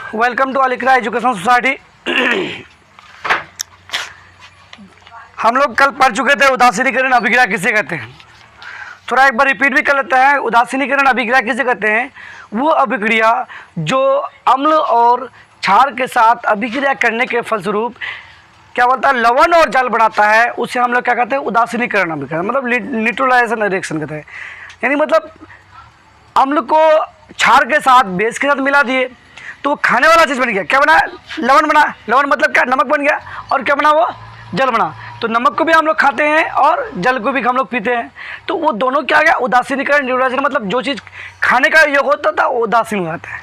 Welcome to Al Iqra education society. हम लोग कल पढ़ चुके थे उदासीनीकरण अभिक्रिया किसे कहते हैं। थोड़ा एक बार रिपीट भी कर लेते हैं। उदासीनीकरण अभिक्रिया किसे कहते हैं? वो अभिक्रिया जो अम्ल और क्षार के साथ अभिक्रिया करने के फलस्वरूप क्या बोलता है, लवण और जल बनाता है, उसे हम लोग क्या कहते हैं? उदासीनीकरण अभिक्रिया, मतलब न्यूट्रलाइजेशन रिएक्शन कहते हैं। यानी मतलब अम्ल को क्षार के साथ बेस के साथ मिला दिए तो वो खाने वाला चीज़ बन गया। क्या बना? लवण बना। लवण मतलब क्या? नमक बन गया। और क्या बना? वो जल बना। तो नमक को भी हम लोग खाते हैं और जल को भी हम लोग पीते हैं। तो वो दोनों क्या गया? उदासीनीकरण न्यूट्रलाइजेशन, मतलब जो चीज़ खाने का योग होता था वो उदासीन हो जाता है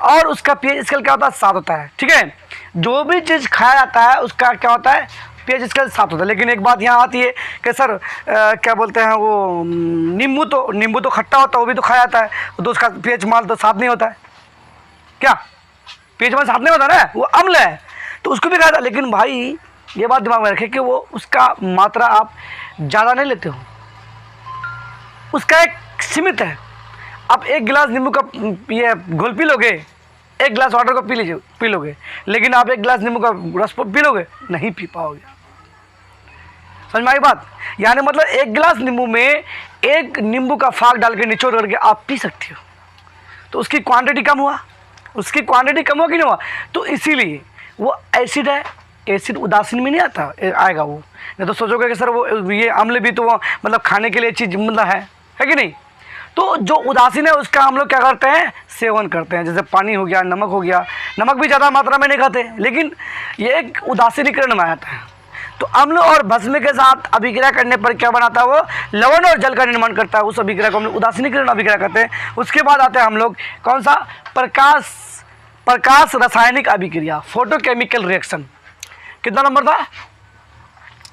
और उसका पीएच स्केल क्या होता है? 7 होता है। ठीक है, जो भी चीज़ खाया जाता है उसका क्या होता है? पीएच स्केल 7 होता है। लेकिन एक बात यहाँ आती है कि सर क्या बोलते हैं वो नींबू तो खट्टा होता है, वो भी तो खाया जाता है, तो उसका पीएच मान तो 7 नहीं होता है। क्या पीएच मान 7 नहीं होता ना, वो अम्ल है, तो उसको भी खाया था। लेकिन भाई ये बात दिमाग में रखें कि वो उसका मात्रा आप ज़्यादा नहीं लेते हो, उसका एक सीमित है। आप 1 गिलास नींबू का ये घोल पी लोगे, 1 गिलास वाटर को पी लोगे, लेकिन आप 1 गिलास नींबू का रस पी लोगे? नहीं पी पाओगे। समझ में आई बात? यानी मतलब 1 गिलास नींबू में 1 नींबू का फाग डाल के निचोड़ करके आप पी सकते हो, तो उसकी क्वांटिटी कम हुआ। उसकी क्वांटिटी कम हुआ कि नहीं हुआ? तो इसीलिए वो एसिड है, एसिड उदासीन में नहीं आता आएगा वो। नहीं तो सोचोगे कि सर वो ये अम्ल भी तो वो मतलब खाने के लिए चीज़ मतलब है कि नहीं? तो जो उदासीन है उसका हम लोग क्या करते हैं? सेवन करते हैं। जैसे पानी हो गया, नमक हो गया। नमक भी ज़्यादा मात्रा में नहीं खाते, लेकिन ये एक उदासीनीकरण में आता है। तो अम्ल और भस्म के साथ अभिक्रिया करने पर क्या बनाता है? वो लवण और जल का निर्माण करता है। उस अभिक्रिया को हम लोग उदासीनीकरण अभिक्रिया कहते हैं। उसके बाद आते हैं हम लोग कौन सा? प्रकाश रासायनिक अभिक्रिया, फोटोकेमिकल रिएक्शन। कितना नंबर था?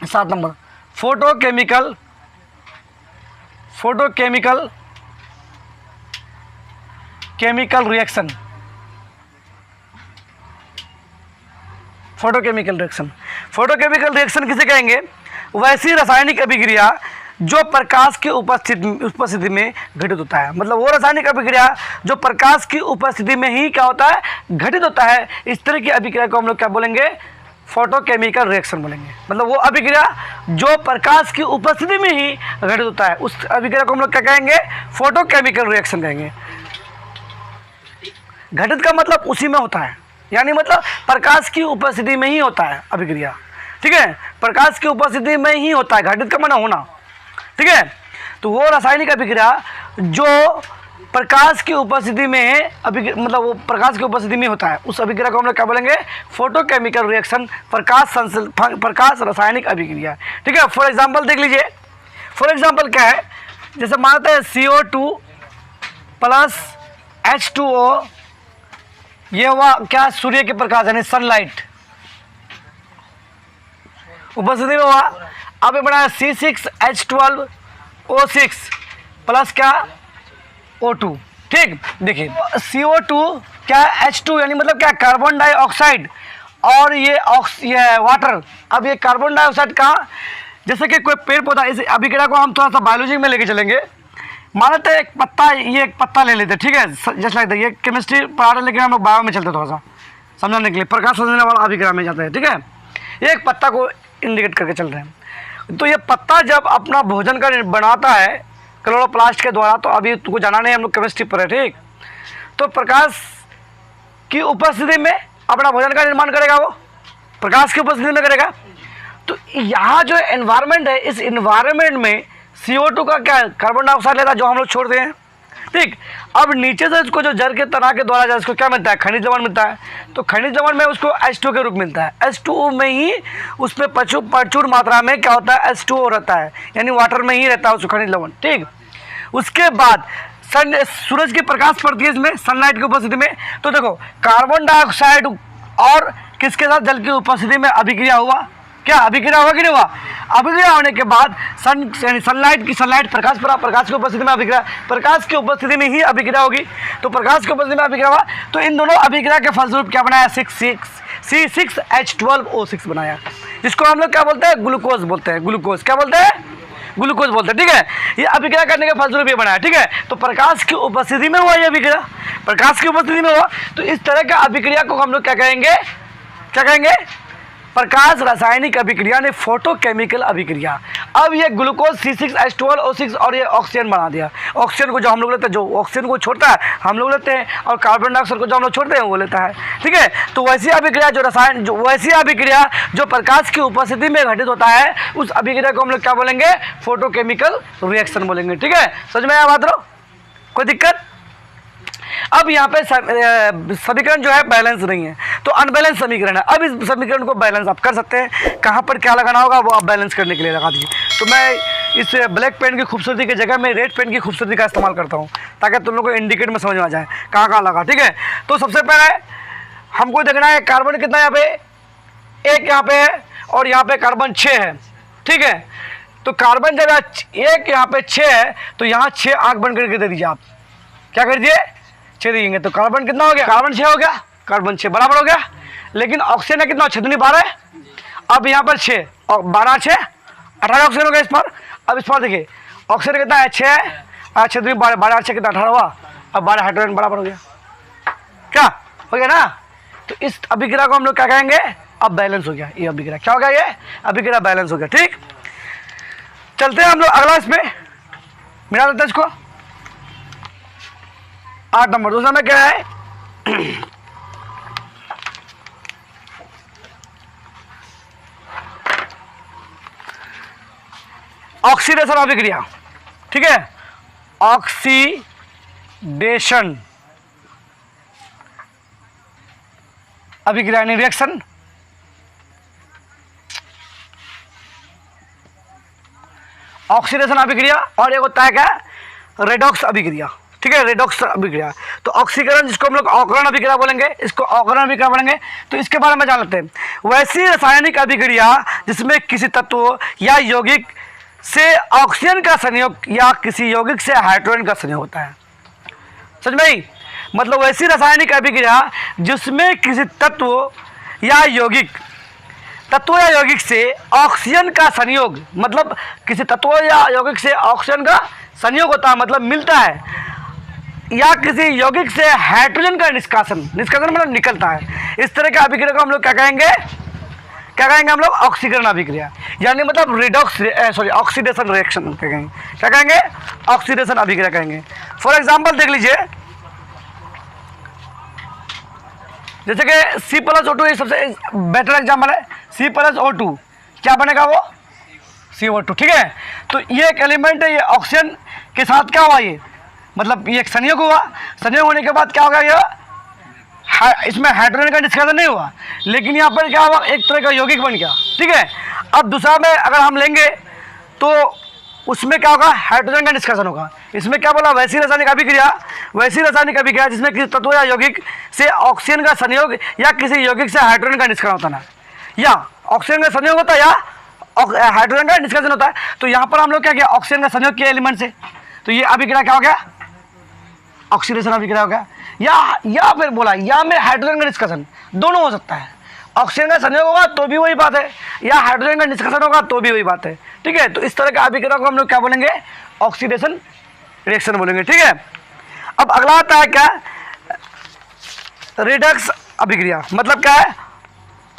7 number. Photochemical reaction. Photochemical reaction किसे कहेंगे? वैसी रासायनिक अभिक्रिया जो प्रकाश की उपस्थिति में घटित होता है। मतलब वो रासायनिक अभिक्रिया जो प्रकाश की उपस्थिति में ही क्या होता है? घटित होता है। इस तरह की अभिक्रिया को हम लोग क्या बोलेंगे? फोटोकेमिकल रिएक्शन बोलेंगे। मतलब वो अभिक्रिया जो प्रकाश की उपस्थिति में ही घटित होता है, उस अभिक्रिया को हम लोग क्या कहेंगे? फोटोकेमिकल रिएक्शन कहेंगे। घटित का मतलब उसी में होता है, यानी मतलब प्रकाश की उपस्थिति में ही होता है अभिक्रिया। ठीक है, प्रकाश की उपस्थिति में ही होता है। घटित का माना होना। ठीक है, तो वो रासायनिक अभिक्रिया जो प्रकाश की उपस्थिति में मतलब वो प्रकाश की उपस्थिति में होता है, उस अभिक्रिया को हम लोग क्या बोलेंगे? फोटोकेमिकल रिएक्शन, प्रकाश रासायनिक अभिक्रिया। ठीक है, फॉर एग्जांपल देख लीजिए। फॉर एग्जांपल क्या है? जैसे मानते हैं CO2 प्लस H2O, ये हुआ क्या? सूर्य के प्रकाश यानी सनलाइट उपस्थिति में हुआ। अब ये बना C6H12O6 प्लस क्या? O2। ठीक, देखिए CO2 क्या? H2 यानी मतलब क्या? कार्बन डाइऑक्साइड और ये वाटर। अब ये कार्बन डाइऑक्साइड का जैसे कि कोई पेड़ पौधा, इस अभिक्रिया को हम थोड़ा सा बायोलॉजी में लेके चलेंगे। मानते हैं एक पत्ता, ये एक पत्ता ले लेते हैं। ठीक है, जस्ट लाइक ये केमिस्ट्री पढ़ा रहे, लेकिन हम लोग बायो में चलते थोड़ा सा समझाने के लिए, प्रकाश समझने वाला अभिक्रिया में जाते हैं। ठीक है, ये एक पत्ता को इंडिकेट करके चल रहे हैं। तो ये पत्ता जब अपना भोजन का बनाता है क्लोरोप्लास्ट के द्वारा, तो अभी तुमको जाना नहीं, हम लोग केमिस्ट्री पर है। ठीक, तो प्रकाश की उपस्थिति में अपना भोजन का निर्माण करेगा, वो प्रकाश की उपस्थिति में करेगा। तो यहाँ जो एनवायरनमेंट है, इस एनवायरनमेंट में CO2 का क्या? कार्बन डाइऑक्साइड लेता है, जो हम लोग छोड़ते हैं। ठीक, अब नीचे से इसको जो जड़ के तना के द्वारा इसको क्या मिलता है? खनिज लवण मिलता है। तो खनिज लवण में उसको H2 के रूप मिलता है। H2O में ही उसमें प्रचुर मात्रा में क्या होता है? H2O रहता है, यानी वाटर में ही रहता है उसको खनिज लवण। ठीक, उसके बाद सूरज की प्रकाश पड़ती है इसमें, सनलाइट की उपस्थिति में। तो देखो कार्बन डाइऑक्साइड और किसके साथ? जल की उपस्थिति में अभिक्रिया हुआ। क्या अभिक्रिया हुआ कि नहीं हुआ? अभिक्रिया होने के बाद सनलाइट प्रकाश की उपस्थिति में अभिक्रिया, प्रकाश की उपस्थिति में ही अभिक्रिया होगी। तो प्रकाश की उपस्थिति में अभिक्रिया हुआ, तो इन दोनों अभिक्रिया के फलस्वरूप क्या बनाया? C6H12O6 बनाया, जिसको हम लोग क्या बोलते हैं? ग्लूकोज बोलते हैं। ग्लूकोज क्या बोलते हैं? ग्लूकोज बोलते हैं। ठीक है, ये अभिक्रिया करने के फलस्वरूप ये बना है। ठीक है, तो प्रकाश की उपस्थिति में हुआ ये अभिक्रिया, प्रकाश की उपस्थिति में हुआ। तो इस तरह का अभिक्रिया को हम लोग क्या कहेंगे, क्या कहेंगे, प्रकाश रासायनिक अभिक्रिया ने फोटोकेमिकल अभिक्रिया। अब ये ग्लूकोज C6H12O6 और ये ऑक्सीजन बना दिया। ऑक्सीजन को जो हम लोग लेते हैं, जो ऑक्सीजन को छोड़ता है हम लोग लेते हैं, और कार्बन डाइऑक्साइड को जो हम लोग छोड़ते हैं वो लेता है। ठीक है, तो वैसी अभिक्रिया वैसी अभिक्रिया जो प्रकाश की उपस्थिति में घटित होता है, उस अभिक्रिया को हम लोग क्या बोलेंगे, फोटोकेमिकल रिएक्शन बोलेंगे। ठीक है, समझ में आया बात रो, कोई दिक्कत। अब यहाँ पे समीकरण जो है बैलेंस नहीं है, तो अनबैलेंस समीकरण है। अब इस समीकरण को बैलेंस आप कर सकते हैं। कहाँ पर क्या लगाना होगा वो आप बैलेंस करने के लिए लगा दीजिए। तो मैं इस ब्लैक पेन की खूबसूरती की जगह में रेड पेन की खूबसूरती का इस्तेमाल करता हूँ, ताकि तुम लोग को इंडिकेट में समझ में आ जाए कहाँ कहाँ लगा। ठीक है, तो सबसे पहले हमको देखना है कार्बन कितना यहाँ पे, 1 यहाँ पे है और यहाँ पे कार्बन 6 है। ठीक है, तो कार्बन जब 1 यहाँ पे 6 है, तो यहाँ 6 आँख बन करके दे दीजिए। आप क्या कर दीजिए, 6 देंगे, तो कार्बन कितना हो गया, कार्बन 6 हो गया, कार्बन 6 बराबर हो गया। लेकिन ऑक्सीजन है कितना, 6 दूनी 12 है। अब यहाँ पर 6 और 12 6 18 ऑक्सीजन हो गया इस पर। अब इस पर देखिए ऑक्सीजन कितना है, 6 है, 6 दूनी 12, 12 6 कितना 18 हुआ। अब 12 हाइड्रोजन बराबर हो गया, क्या हो गया ना। तो इस अभिक्रिया को हम लोग क्या कहेंगे, अब बैलेंस हो गया। ये अभिक्रिया क्या हो गया, ये अभिक्रिया बैलेंस हो गया। ठीक, चलते हैं हम लोग अगला, इसमें मिला देते हैं इसको। 8 नंबर दूसरा में क्या है, ऑक्सीडेशन अभिक्रिया। ठीक है, ऑक्सीडेशन अभिक्रिया यानी रिएक्शन। ऑक्सीडेशन अभिक्रिया और एक होता है क्या, रेडॉक्स अभिक्रिया। ठीक है, रेडॉक्स अभिक्रिया। तो ऑक्सीकरण जिसको हम लोग अवकरण अभिक्रिया बोलेंगे, इसको अवकरण अभिक्रिया बोलेंगे। तो इसके बारे में जान लेते हैं। वैसी रासायनिक अभिक्रिया जिसमें किसी तत्व या यौगिक से ऑक्सीजन का संयोग या किसी यौगिक से हाइड्रोजन का संयोग होता है। समझ में आई, मतलब वैसी रासायनिक अभिक्रिया जिसमें किसी तत्व या यौगिक से ऑक्सीजन का संयोग, मतलब किसी तत्व या यौगिक से ऑक्सीजन का संयोग होता है, मतलब मिलता है, या किसी यौगिक से हाइड्रोजन का निष्कासन मतलब निकलता है। इस तरह के अभिक्रिया को हम लोग क्या कहेंगे, हम लोग ऑक्सीकरण अभिक्रिया, यानी मतलब ऑक्सीडेशन रिएक्शन कहेंगे। क्या कहेंगे, ऑक्सीडेशन अभिक्रिया कहेंगे। फॉर एग्जांपल देख लीजिए, जैसे कि C+O2 ये सबसे बेटर एग्जाम्पल है। C+O2 क्या बनेगा, वो CO2। ठीक है, तो ये एक एलिमेंट है, ये ऑक्सीजन के साथ क्या हुआ, ये मतलब ये एक संयोग हुआ। संयोग होने के बाद क्या होगा, ये इसमें हाइड्रोजन का निष्कासन नहीं हुआ, लेकिन यहाँ पर क्या हुआ, एक तरह का यौगिक बन गया। ठीक है, अब दूसरा में अगर हम लेंगे तो उसमें क्या होगा, हाइड्रोजन का निष्कासन होगा। इसमें क्या बोला, वैसी रासायनिक अभिक्रिया जिसमें किसी तत्व या यौगिक से ऑक्सीजन का संयोग या किसी यौगिक से हाइड्रोजन का निष्कासन होता है, या ऑक्सीजन का संयोग होता है या हाइड्रोजन का निष्कासन होता है। तो यहाँ पर हम लोग क्या किया, ऑक्सीजन का संयोग किया एलिमेंट से, तो ये अभिक्रिया क्या हो गया, ऑक्सीडेशन अभिक्रिया हो गया। या फिर बोला या में हाइड्रोजन का निष्कासन, दोनों हो सकता है। ऑक्सीजन का संयोग होगा तो भी वही बात है, या हाइड्रोजन का निष्कासन होगा तो भी वही बात है। ठीक है, तो इस तरह का अभिक्रिया को हम लोग क्या बोलेंगे, ऑक्सीडेशन रिएक्शन बोलेंगे। ठीक है, अब अगला आता है क्या, रेडॉक्स अभिक्रिया। मतलब क्या है,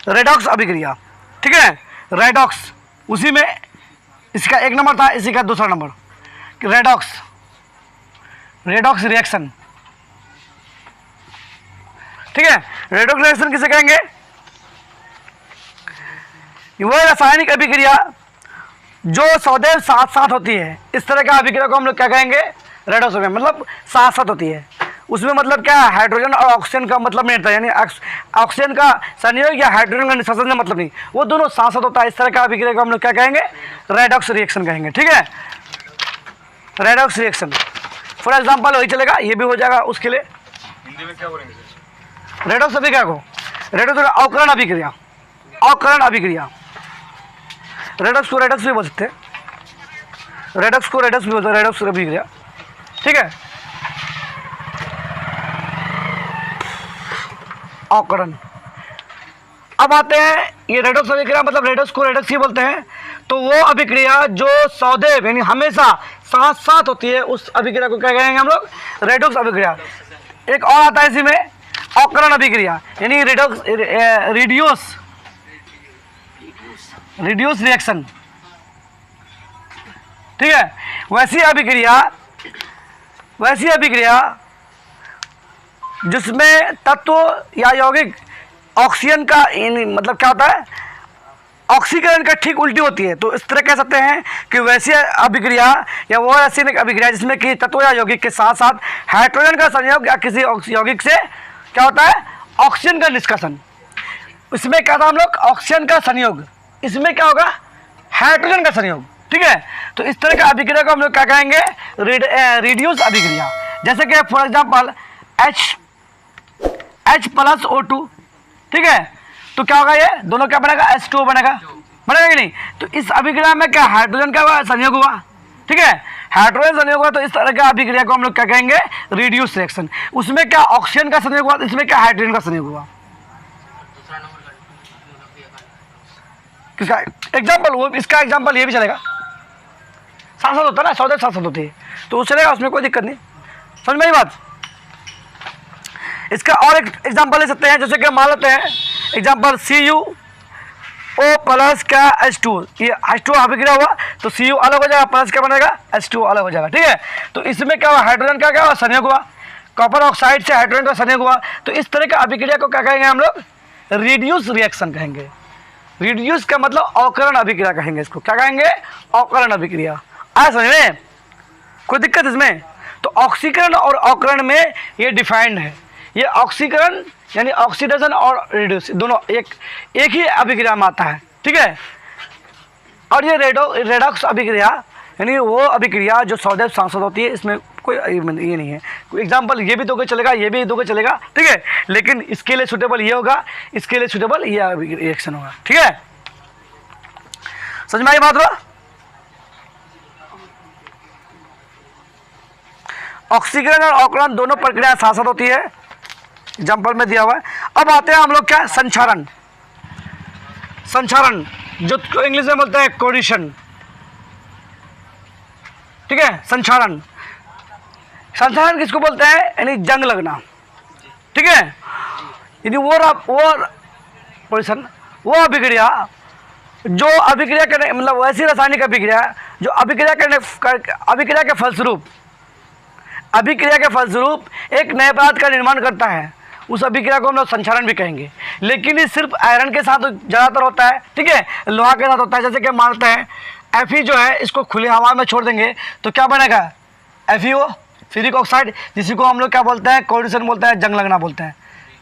रेडॉक्स अभिक्रिया। ठीक है, रेडॉक्स, उसी में इसका 1 नंबर था, इसी का दूसरा नंबर रेडॉक्स रिएक्शन। ठीक है, रेडॉक्स रिएक्शन किसे कहेंगे, वह रासायनिक अभिक्रिया जो सदैव साथ साथ होती है। इस तरह का अभिक्रिया को हम लोग क्या कहेंगे, रेडॉक्स अभिक्रिया, मतलब साथ साथ होती है। उसमें मतलब क्या है, हाइड्रोजन और ऑक्सीजन का मतलब नहीं रहता, यानी ऑक्सीजन का संयोग या हाइड्रोजन का निष्कासन का मतलब नहीं, वो दोनों साथ साथ होता है। इस तरह का अभिक्रिया को हम लोग क्या कहेंगे, रेडॉक्स रिएक्शन कहेंगे। ठीक है, रेडॉक्स रिएक्शन। फॉर एग्जांपल वही चलेगा, ये भी हो जाएगा उसके लिए। हिंदी में क्या बोलेंगे, रेडॉक्स अभिक्रिया को अवकरण अभिक्रिया, अवकरण अभिक्रिया। रेडॉक्स को रेडॉक्स भी बोल सकते हैं, रेडॉक्स को रेडॉक्स भी बोलते हैं, रेडॉक्स अभिक्रिया। ठीक है, अवकरण। अब आते हैं, ये रेडॉक्स अभिक्रिया मतलब रेडॉक्स को रेडॉक्स ही बोलते हैं। तो वो अभिक्रिया जो सौदेव यानी हमेशा साथ साथ होती है उस अभिक्रिया को क्या कहेंगे हम लोग? रेडॉक्स अभिक्रिया। एक और आता है इसी में अवकरण अभिक्रिया यानी रिड्यूस रिएक्शन। ठीक है, वैसी अभिक्रिया जिसमें तत्व या यौगिक ऑक्सीजन का मतलब क्या होता है? ऑक्सीकरण का ठीक उल्टी होती है। तो इस तरह कह सकते हैं कि वैसी अभिक्रिया या वो ऐसी अभिक्रिया जिसमें कि तत्व या यौगिक के साथ साथ हाइड्रोजन का संयोग या किसी यौगिक से क्या होता है? ऑक्सीजन का निष्कासन। इसमें क्या था हम लोग? ऑक्सीजन का संयोग। इसमें क्या होगा? हाइड्रोजन का संयोग। ठीक है, तो इस तरह का अभिक्रिया को हम लोग क्या कहेंगे? रिड्यूस अभिक्रिया। जैसे कि फॉर एग्जाम्पल H+O2। ठीक है, तो क्या होगा? ये दोनों क्या बनेगा? H2O बनेगा कि नहीं? तो इस अभिक्रिया में क्या हाइड्रोजन का संयोग हुआ। ठीक है, हाइड्रोजन संयोग हुआ, तो इस तरह का अभिक्रिया को हम लोग क्या कहेंगे? Reduce reaction. उसमें क्या ऑक्सीजन का संयोग हुआ, इसमें क्या हाइड्रोजन का संयोग हुआ। किसका एग्जाम्पल? वो इसका एग्जाम्पल ये भी चलेगा, साथ साथ होता है ना, सौदेव साथ साथ होती है, तो उस चलेगा, उसमें कोई दिक्कत नहीं। समझ में आई बात? इसका और एक एग्जाम्पल ले सकते हैं, जैसे कि मान लेते हैं एग्जाम्पल CuO प्लस का H2। ये H2O अभिक्रिया हुआ तो Cu अलग हो जाएगा, प्लस क्या बनेगा? H2O अलग हो जाएगा। ठीक है, तो इसमें क्या हुआ? हाइड्रोजन का क्या हुआ? संयोग हुआ। कॉपर ऑक्साइड से हाइड्रोजन का संयोग हुआ। तो इस तरह का अभिक्रिया को क्या कहेंगे हम लोग? रिड्यूस रिएक्शन कहेंगे। रिड्यूस का मतलब अवकरण अभिक्रिया कहेंगे। इसको क्या कहेंगे? अवकरण अभिक्रिया। आया समझ में? कोई दिक्कत इसमें? तो ऑक्सीकरण और अवकरण में ये डिफाइंड है। ये ऑक्सीकरण यानी ऑक्सीडेशन और रिड्यूस दोनों एक ही अभिक्रिया में आता है। ठीक है, और ये रेडॉक्स अभिक्रिया यानी वो अभिक्रिया जो सौदेव सांसद होती है, इसमें कोई ये नहीं है। कोई एग्जाम्पल ये भी दोगे चलेगा, ये भी दोगे चलेगा। ठीक है, लेकिन इसके लिए सुटेबल ये होगा, इसके लिए सुटेबल ये रिएक्शन होगा। ठीक है, समझ में आई बात? ऑक्सीकरण और अवकरण दोनों प्रक्रिया साथ साथ होती है, एग्जाम्पल में दिया हुआ है। अब आते हैं हम लोग क्या? संक्षारण जो इंग्लिश में बोलते हैं कोडिशन। ठीक है, संक्षारण किसको बोलते हैं? यानी जंग लगना। ठीक है, यानी वो पोजिशन, वो अभिक्रिया जो अभिक्रिया करने मतलब वैसी रासायनिक अभिक्रिया जो अभिक्रिया के फलस्वरूप एक नए पदार्थ का निर्माण करता है, उस अभिक्रिया को हम लोग संक्षारण भी कहेंगे। लेकिन ये सिर्फ आयरन के साथ ज़्यादातर होता है। ठीक है, लोहा के साथ होता है। जैसे कि मानते हैं Fe जो है, इसको खुली हवा में छोड़ देंगे तो क्या बनेगा? FeO फेरिक ऑक्साइड, जिसी को हम लोग क्या बोलते हैं? कोडिशन बोलते हैं, जंग लगना बोलते हैं।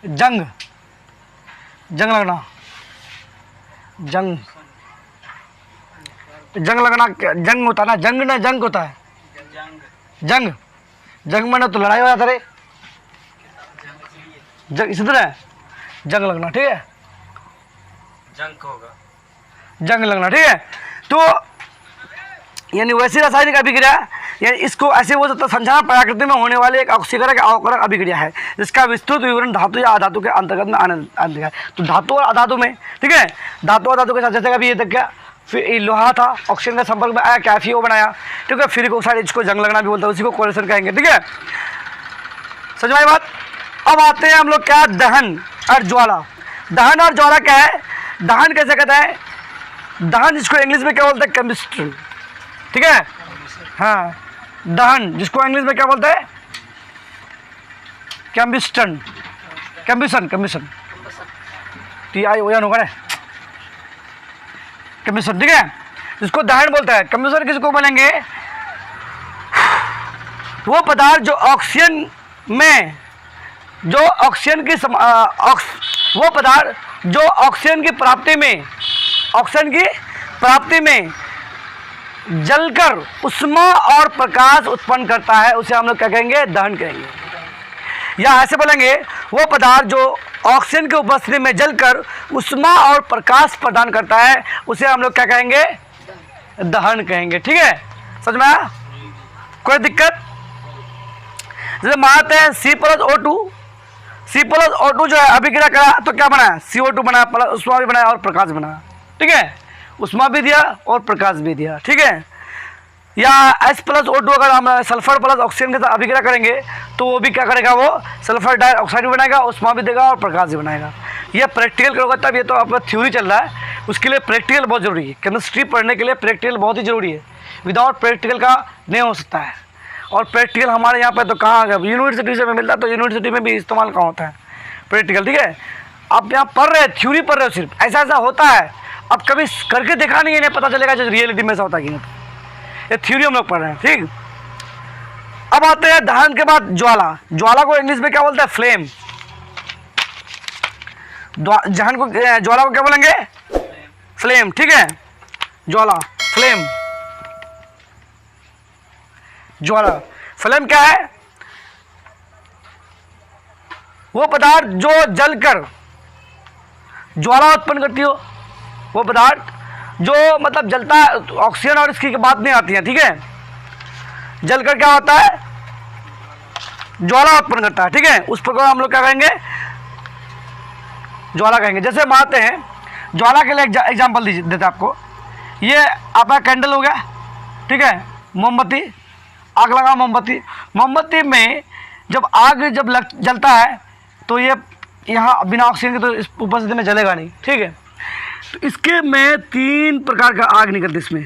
जंग लगना, जंग लगना, जंग होता है ना, जंग होता है। जंग में तो लड़ाई हो जाता है, जंग इसी तरह जंग लगना। ठीक है, जंग लगना। ठीक है, तो यानी वैसी रासायनिक अभिक्रिया यानी इसको ऐसे बोल सकते हैं संक्षारण प्रकृति में होने वाले एक ऑक्सीकरण अवकरण अभिक्रिया है, जिसका विस्तृत विवरण धातु या अधातु के अंतर्गत में आने है। तो धातु और अधातु में, ठीक है, धातु और धातु के साथ जैसे अभी ये देख गया, फिर लोहा था, ऑक्सीजन के संपर्क में आया, कैफीओ बनाया। ठीक है, फेरिक ऑक्साइड, इसको जंग लगना भी बोलते हैं, उसी को कोरेशन कहेंगे। ठीक है, समझ में आई बात? अब आते हैं हम लोग क्या? दहन और ज्वाला। दहन और ज्वाला क्या है? दहन कैसे कहते हैं? दहन जिसको इंग्लिश में क्या बोलते हैं? केमिस्ट्री। ठीक है, हाँ, दहन जिसको इंग्लिश में क्या बोलते हैं? कम्बस्टन। TION होगा ना, कम्बस्टन। ठीक है, जिसको दहन बोलता है। कम्बस्टन किसको बोलेंगे? वो पदार्थ जो ऑक्सीजन में वो पदार्थ जो ऑक्सीजन की प्राप्ति में जलकर उष्मा और प्रकाश उत्पन्न करता है, उसे हम लोग क्या कहेंगे? दहन कहेंगे। या ऐसे बोलेंगे, वो पदार्थ जो ऑक्सीजन की उपस्थिति में जलकर उष्मा और प्रकाश प्रदान करता है, उसे हम लोग क्या कहेंगे? दहन कहेंगे। ठीक है, समझ में आया? कोई दिक्कत? जैसे मानते हैं C+O2 जो है अभिक्रिया करा तो क्या बनाया? CO2 बनाया, प्लस उष्मा भी बनाया और प्रकाश बनाया। ठीक है, उष्मा भी दिया और प्रकाश भी दिया, ठीक है। या H+O2 अगर हम सल्फर प्लस ऑक्सीजन के साथ अभिक्रिया करेंगे तो वो भी क्या करेगा, वो सल्फर डाइऑक्साइड भी बनाएगा, उष्मा भी देगा और प्रकाश भी बनाएगा। ये प्रैक्टिकल करोगे तब, ये तो आपका थ्योरी चल रहा है, उसके लिए प्रैक्टिकल बहुत ज़रूरी है। केमिस्ट्री पढ़ने के लिए प्रैक्टिकल बहुत ही ज़रूरी है, विदाउट प्रैक्टिकल का नहीं हो सकता है। और प्रैक्टिकल हमारे यहाँ पर तो कहाँ, यूनिवर्सिटी से मिलता है, तो यूनिवर्सिटी में भी इस्तेमाल कहाँ होता है प्रैक्टिकल, ठीक है। आप यहाँ पढ़ रहे हैं, थ्योरी पढ़ रहे हो, सिर्फ ऐसा ऐसा होता है, अब कभी करके देखा नहीं है, नहीं पता चलेगा जो रियलिटी में ऐसा होता है कि नहीं। ये थ्योरी हम लोग पढ़ रहे हैं, ठीक। अब आते हैं दहन के बाद ज्वाला। ज्वाला को इंग्लिश में क्या बोलते हैं, फ्लेम। दहन को, ज्वाला को क्या बोलेंगे, फ्लेम, ठीक है। ज्वाला, फ्लेम, ज्वाला। फ्लेम क्या है, वो पदार्थ जो जलकर ज्वाला उत्पन्न करती हो, वो पदार्थ जो मतलब जलता है, ऑक्सीजन और इसकी बात नहीं आती है, ठीक है। जलकर क्या होता है, ज्वाला उत्पन्न करता है, ठीक है। उस पर हम लोग क्या कहेंगे, ज्वाला कहेंगे। जैसे मानते हैं, ज्वाला के लिए एग्जांपल देते आपको, ये आपका कैंडल हो गया, ठीक है, मोमबत्ती, आग लगा मोमबत्ती। मोमबत्ती में जब आग जलता है तो ये यहाँ बिना ऑक्सीजन के तो इस उपस्थिति में जलेगा नहीं, ठीक है। तो इसके में 3 प्रकार का आग निकलती इसमें,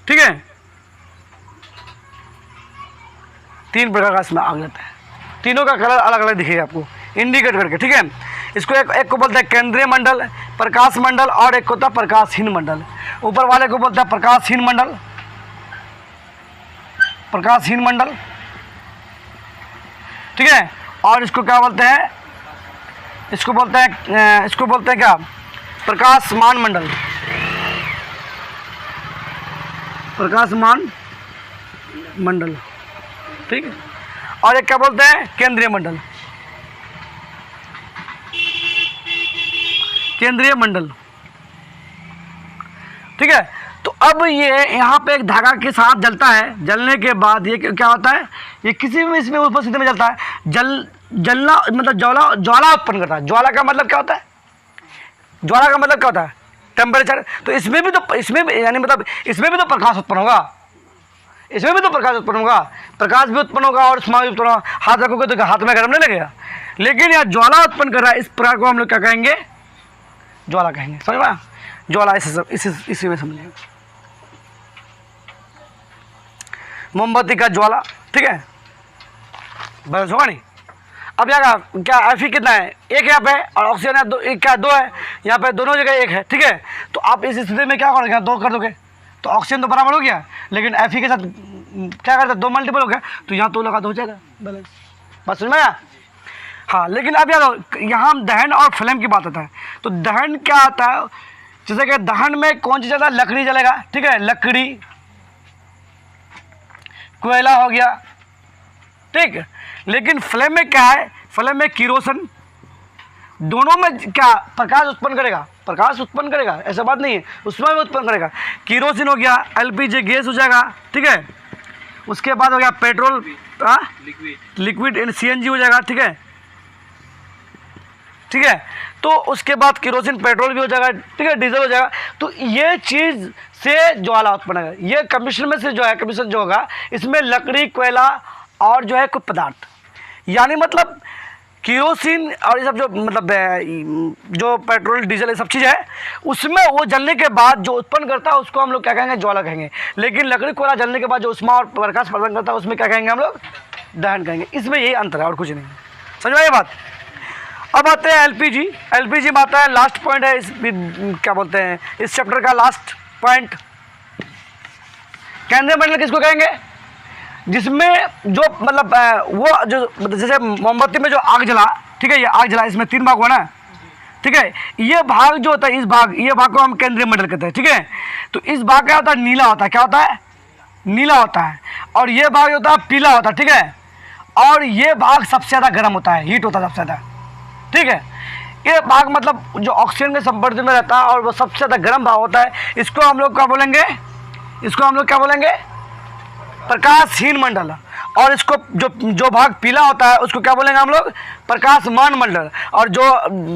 ठीक है, 3 प्रकार का इसमें आग रहता है। तीनों का कलर अलग अलग दिखेगा आपको इंडिकेट करके, ठीक है। इसको एक को बोलते हैं केंद्रीय मंडल, प्रकाश मंडल, और एक होता है प्रकाशहीन मंडल। ऊपर वाले को बोलते हैं प्रकाशहीन मंडल, प्रकाशहीन मंडल, ठीक है। और इसको क्या बोलते हैं, इसको बोलते हैं क्या, प्रकाशमान मंडल, प्रकाशमान मंडल, ठीक है। और एक क्या बोलते हैं, केंद्रीय मंडल, केंद्रीय मंडल, ठीक है। तो अब ये यहाँ पे एक धागा के साथ जलता है, जलने के बाद ये क्या होता है, ये किसी भी इसमें उपस्थिति में जलता है, जलना मतलब ज्वाला उत्पन्न करता है। ज्वाला का मतलब क्या होता है, ज्वाला का मतलब क्या होता है, टेम्परेचर। तो इसमें भी यानी मतलब इसमें भी तो प्रकाश उत्पन्न होगा, इसमें भी तो प्रकाश उत्पन्न होगा, प्रकाश भी उत्पन्न होगा और उष्मा भी उत्पन्न होगा। हाथ रखोगे तो हाथ में गर्म नहीं लगेगा, लेकिन यहाँ ज्वाला उत्पन्न कर रहा है, इस प्रकार को हम लोग क्या कहेंगे, ज्वाला कहेंगे। समझ में, ज्वाला इसी में समझिए, मोमबत्ती का ज्वाला, ठीक है, बस होगा नहीं। अब यहाँ क्या Fe कितना है, 1 यहाँ पे, और ऑक्सीजन है 2 है, यहाँ पे दोनों जगह 1 है, ठीक है। तो आप इस स्थिति में क्या करोगे, 2 कर दोगे तो ऑक्सीजन तो बराबर हो गया, लेकिन Fe के साथ क्या करते हैं, 2 मल्टीपल हो गया, तो यहाँ 2 लगा 2 हो जाएगा बैलेंस। बस समझ में आया। हाँ, लेकिन अब यार यहाँ हम दहन और फ्लेम की बात आता है। तो दहन क्या आता है, जैसे कि दहन में कौन सी जगह लकड़ी जलेगा, ठीक है, लकड़ी, कोयला हो गया, ठीक। लेकिन फ्लेम में क्या है, फ्लेम में किरोसिन, दोनों में क्या प्रकाश उत्पन्न करेगा, प्रकाश उत्पन्न करेगा, ऐसा बात नहीं है, उसमें भी उत्पन्न करेगा। किरोसिन हो गया, LPG गैस हो जाएगा, ठीक है। उसके बाद हो गया पेट्रोल, लिक्विड CNG हो जाएगा, ठीक है, ठीक है। तो उसके बाद किरोसिन पेट्रोल भी हो जाएगा, ठीक है, डीजल हो जाएगा। तो ये चीज़ से ज्वाला उत्पन्न होगा। ये कम्बशन में से जो है, कम्बशन जो होगा, इसमें लकड़ी, कोयला और जो है कुछ पदार्थ, यानी मतलब किरोसिन और ये सब जो मतलब जो पेट्रोल डीजल ये सब चीज़ है, उसमें वो जलने के बाद जो उत्पन्न करता है उसको हम लोग क्या कहेंगे, ज्वाला कहेंगे। लेकिन लकड़ी कोयला जलने के बाद जो उष्मा और प्रकाश प्रदान करता है उसमें क्या कहेंगे हम लोग, दहन कहेंगे। इसमें यही अंतर है और कुछ नहीं। समझ में ये बात। अब आते हैं एलपीजी में आता है, लास्ट पॉइंट है इस क्या बोलते हैं इस चैप्टर का लास्ट पॉइंट। केंद्रीय मंडल किसको कहेंगे, जिसमें जो मतलब वो जो जैसे मोमबत्ती में जो आग जला, ठीक है, ये आग जला, इसमें 3 भाग हुआ ना, ठीक है। ये भाग जो होता है, ये भाग को हम केंद्रीय मंडल कहते हैं, ठीक है। तो इस भाग क्या होता है, नीला होता है, क्या होता है, नीला होता है। और ये भाग होता है पीला होता है, ठीक है। और ये भाग सबसे ज़्यादा गर्म होता है, हीट होता है सबसे ज़्यादा, ठीक है। ये भाग मतलब जो ऑक्सीजन के संपर्क में रहता है और वो सबसे ज़्यादा गर्म भाग होता है। इसको हम लोग क्या बोलेंगे, इसको हम लोग क्या बोलेंगे, प्रकाशहीन मंडल। और इसको जो भाग पीला होता है उसको क्या बोलेंगे हम लोग, प्रकाशमान मंडल। और जो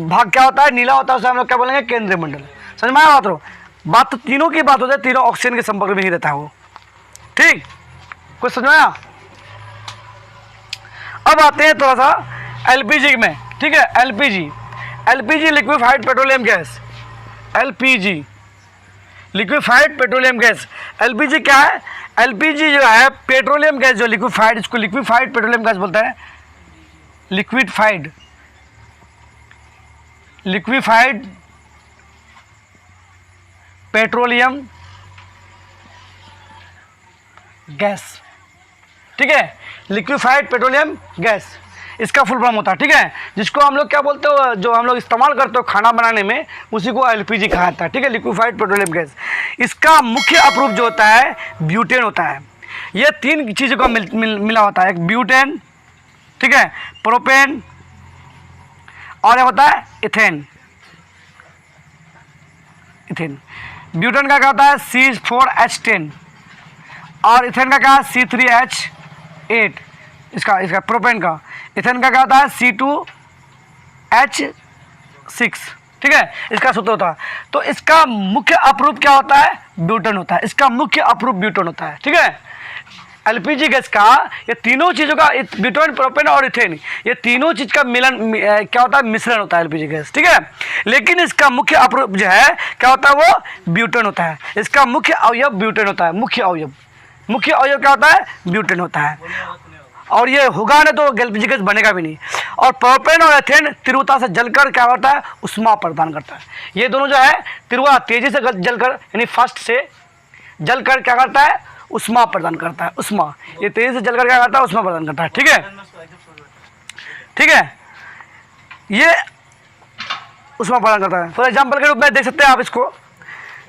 भाग क्या होता है, नीला होता है, उसे हम लोग क्या बोलेंगे, केंद्रीय मंडल। समझ में आया बात। बात तो तीनों की बात होती है, तीनों ऑक्सीजन के संपर्क में ही रहता है वो। ठीक, कुछ समझ में आया? अब आते हैं थोड़ा सा एलपीजी में। ठीक है, LPG, LPG liquefied petroleum gas, LPG liquefied petroleum gas. LPG क्या है? एलपीजी जो है पेट्रोलियम गैस जो लिक्विफाइड, इसको लिक्विफाइड पेट्रोलियम गैस बोलते हैं। Liquefied, liquefied petroleum gas. ठीक है, लिक्विफाइड पेट्रोलियम गैस इसका फुल फॉर्म होता है। ठीक है, जिसको हम लोग क्या बोलते हो, जो हम लोग इस्तेमाल करते हो खाना बनाने में, उसी को एलपीजी कहा जाता है। ठीक है, लिक्विफाइड पेट्रोलियम गैस। इसका मुख्य अप्रूप जो होता है ब्यूटेन होता है। ये तीन चीज़ों का मिला होता है, एक ब्यूटेन, ठीक है, प्रोपेन, और ये होता है इथेन। इथेन, ब्यूटेन का क्या होता है C4H10, और इथेन का क्या है C3H8। इसका प्रोपेन का। इथेन का क्या होता है C2H6। ठीक है, इसका सूत्र होता है। तो इसका मुख्य अप्रूप क्या होता है? ब्यूटेन होता है। इसका मुख्य अप्रूप ब्यूटेन होता है। ठीक है, एलपीजी गैस का ये तीनों चीज़ों का, ब्यूटेन, प्रोपेन और इथेन, ये तीनों चीज़ का मिलन क्या होता है? मिश्रण होता है एलपीजी गैस। ठीक है, लेकिन इसका मुख्य अप्रूप जो है क्या होता है? वो ब्यूटेन होता है। इसका मुख्य अवयव ब्यूटेन होता है। मुख्य अवयव क्या होता है? ब्यूटेन होता है। और ये होगा ना तो एलपीजी गैस बनेगा भी नहीं। और प्रोपेन और एथेन तीव्रता से जलकर क्या होता है? उष्मा प्रदान करता है। ये दोनों जो है तीव्रता तेजी से जलकर, यानी फास्ट से जलकर क्या करता है? उष्मा प्रदान करता है। उष्मा, ये तेजी से जलकर क्या करता है? उष्मा प्रदान करता है। ठीक है, ठीक है, ये उष्मा प्रदान करता है। फॉर एग्जाम्पल के रूप में देख सकते हैं आप इसको,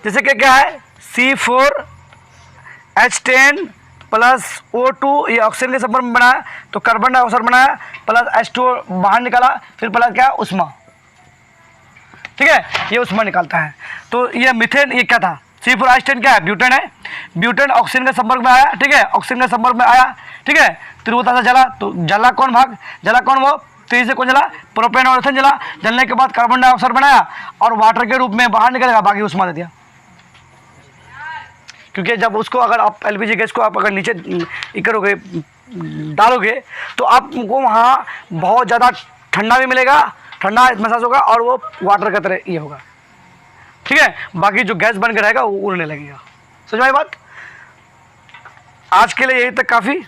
जैसे कि क्या है C4H10 प्लस O2, ये ऑक्सीजन के संपर्क में बनाया तो कार्बन डाइऑक्साइड बनाया, प्लस H2 बाहर निकाला, फिर प्लस क्या? उष्मा। ठीक है, ये उष्मा निकालता है। तो ये मीथेन, ये क्या था? C4H10 क्या है? ब्यूटेन है। ब्यूटेन ऑक्सीजन के संपर्क में आया। ठीक है, ऑक्सीजन के संपर्क में आया। ठीक है, तीव्रता से जला, तो जला कौन भाग? जला कौन? वो तेजी से कौन जला? प्रोपेन और इथेन जला। जलने के बाद कार्बन डाइऑक्साइड बनाया और वाटर के रूप में बाहर निकलेगा, बाकी उष्मा दे दिया। क्योंकि जब उसको अगर आप एलपीजी गैस को आप अगर नीचे करोगे, डालोगे, तो आपको वहाँ बहुत ज़्यादा ठंडा भी मिलेगा, ठंडा महसूस होगा, और वो वाटर की तरह ये होगा। ठीक है, बाकी जो गैस बन के रहेगा वो उड़ने लगेगा। समझ में आई बात? आज के लिए यही तक काफ़ी।